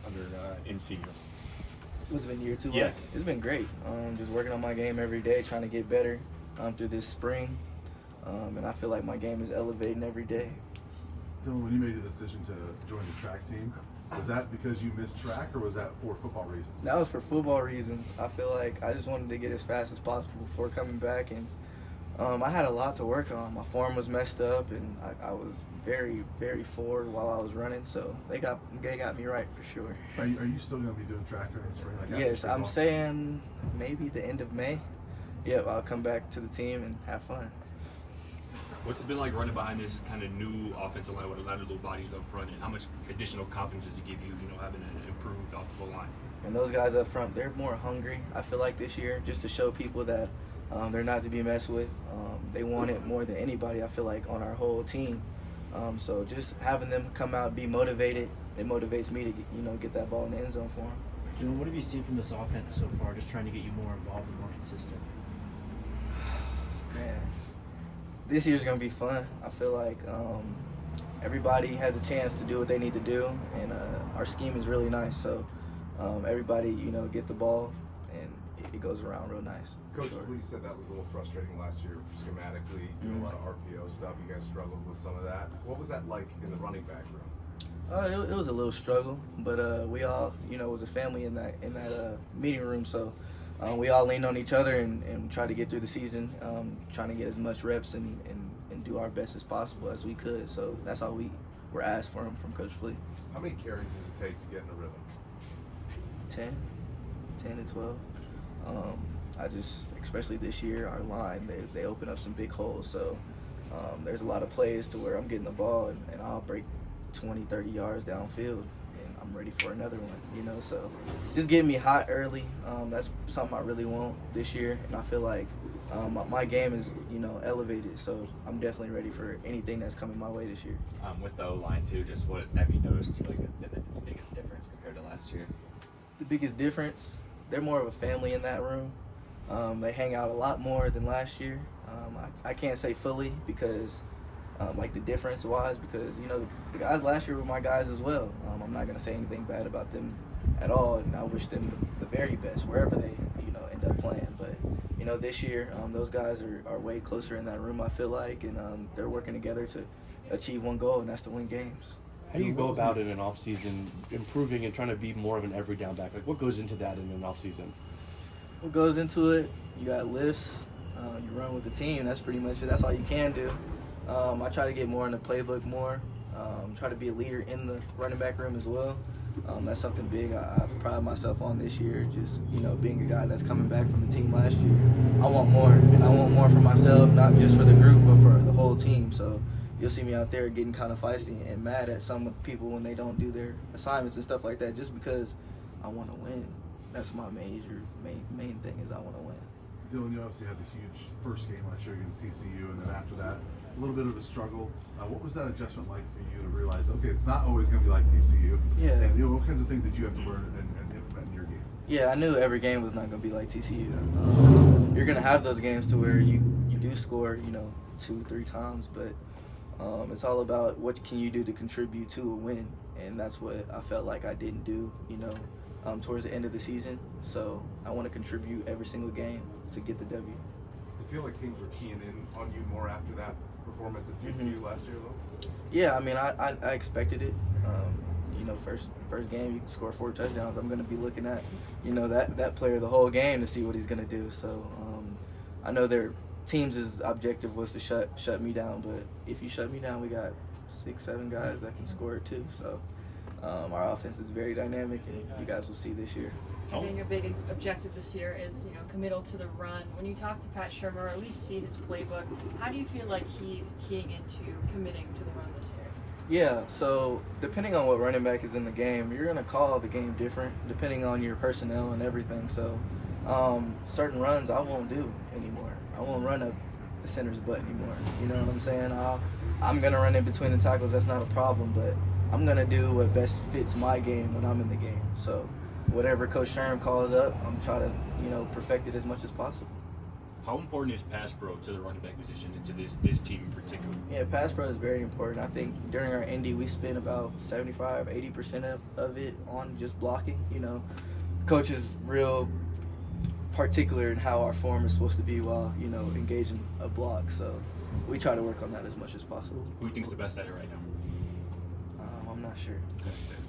under in season? What's it been, year 2? Yeah. It's been great. Just working on my game every day, trying to get better through this spring. And I feel like my game is elevating every day. Dylan, when you made the decision to join the track team, was that because you missed track or was that for football reasons? That was for football reasons. I feel like I just wanted to get as fast as possible before coming back. And I had a lot to work on. My form was messed up, and I was very, very forward while I was running. So they got me right for sure. Are you still going to be doing track during the spring? Like Yes, I'm saying maybe the end of May. Yep, I'll come back to the team and have fun. What's it been like running behind this kind of new offensive line with a lot of little bodies up front, and how much additional confidence does it give you, having an improved offensive line? And those guys up front, they're more hungry, I feel like, this year, just to show people that they're not to be messed with. They want it more than anybody, I feel like, on our whole team. So just having them come out, be motivated, it motivates me to get that ball in the end zone for them. Dylan, what have you seen from this offense so far, just trying to get you more involved and more consistent? Man, this year's going to be fun. I feel like everybody has a chance to do what they need to do, and our scheme is really nice. So everybody, get the ball, and it goes around real nice. Coach Sure. Lee said that was a little frustrating last year schematically, doing a lot of RPO stuff. You guys struggled with some of that. What was that like in the running back room? It was a little struggle, but we all, was a family in that meeting room. So we all leaned on each other and tried to get through the season, trying to get as much reps and do our best as possible as we could. So that's all we were asked from Coach Flea. How many carries does it take to get in a rhythm? 10 to 12. Especially this year, our line, they open up some big holes. So there's a lot of plays to where I'm getting the ball and I'll break 20, 30 yards downfield, and I'm ready for another one, So just getting me hot early, that's something I really want this year. And I feel like my game is, elevated. So I'm definitely ready for anything that's coming my way this year. With the O-line too, just what have you noticed, like the biggest difference compared to last year? The biggest difference, they're more of a family in that room. They hang out a lot more than last year. I can't say fully because, the difference-wise, because, the guys last year were my guys as well. I'm not going to say anything bad about them at all, and I wish them the very best wherever they, end up playing. But, this year, those guys are way closer in that room, I feel like, and they're working together to achieve one goal, and that's to win games. How do you go about it in an off-season, improving and trying to be more of an every down back? Like, what goes into that in an off-season? What goes into it? You got lifts. You run with the team. That's pretty much it. That's all you can do. I try to get more in the playbook more. Try to be a leader in the running back room as well. That's something big I pride myself on this year, just, being a guy that's coming back from the team last year. I want more, and I want more for myself, not just for the group, but for the whole team. So you'll see me out there getting kind of feisty and mad at some people when they don't do their assignments and stuff like that, just because I want to win. That's my main thing is I want to win. Dylan, you obviously had the huge first game last year against TCU, and then after that, a little bit of a struggle. What was that adjustment like for you to realize, okay, it's not always going to be like TCU? Yeah. And what kinds of things did you have to learn and implement in your game? Yeah, I knew every game was not going to be like TCU. You're going to have those games to where you do score, 2-3 times, but it's all about what can you do to contribute to a win, and that's what I felt like I didn't do, towards the end of the season. So I want to contribute every single game to get the W. Do you feel like teams were keying in on you more after that performance at TCU last year, though? Yeah, I mean, I expected it. First game, you score 4 touchdowns. I'm going to be looking at, that player the whole game to see what he's going to do. So I know their teams' objective was to shut me down, but if you shut me down, we got 6-7 guys that can score it too. So our offense is very dynamic, and you guys will see this year. I think a big objective this year is, committal to the run. When you talk to Pat Shurmur, or at least see his playbook, how do you feel like he's keying into committing to the run this year? Yeah, so depending on what running back is in the game, you're going to call the game different depending on your personnel and everything. So certain runs I won't do anymore. I won't run up the center's butt anymore. You know what I'm saying? I'm going to run in between the tackles. That's not a problem, but I'm going to do what best fits my game when I'm in the game. So whatever Coach Shurmur calls up, I'm trying to, perfect it as much as possible. How important is pass pro to the running back position and to this team in particular? Yeah, pass pro is very important. I think during our Indy, we spent about 75-80% of it on just blocking. You know, coach is real particular in how our form is supposed to be while, you know, engaging a block. So we try to work on that as much as possible. Who do you think's the best at it right now? I'm not sure.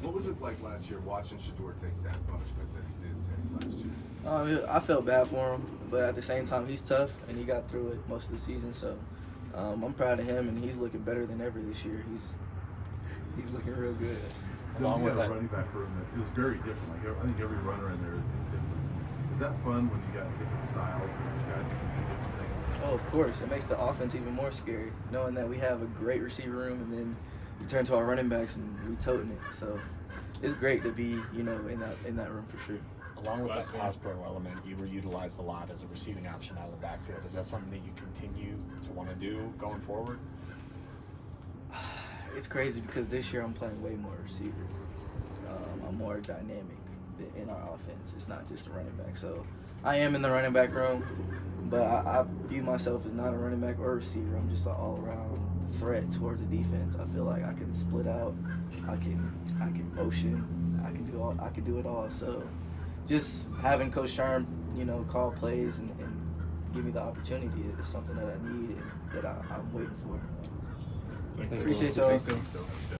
What was it like last year watching Shurmur take that punishment that he did take last year? I felt bad for him, but at the same time, he's tough and he got through it most of the season. So I'm proud of him, and he's looking better than ever this year. He's looking real good. Along with that running back room, that it was very different. Like I think every runner in there is different. Is that fun when you got different styles and you guys can do different things? Oh, of course. It makes the offense even more scary, knowing that we have a great receiver room and then we turn to our running backs and we toting it. So it's great to be, you know, in that room for sure. Along with that pass pro element, you were utilized a lot as a receiving option out of the backfield. Is that something that you continue to want to do going forward? It's crazy because this year I'm playing way more receiver. I'm more dynamic in our offense. It's not just a running back. So I am in the running back room, but I view myself as not a running back or a receiver. I'm just an all-around threat towards the defense. I feel like I can split out. I can motion. I can do it all. So just having Coach Shurmur, you know, call plays and give me the opportunity is something that I need and that I'm waiting for. Thank you. Appreciate y'all.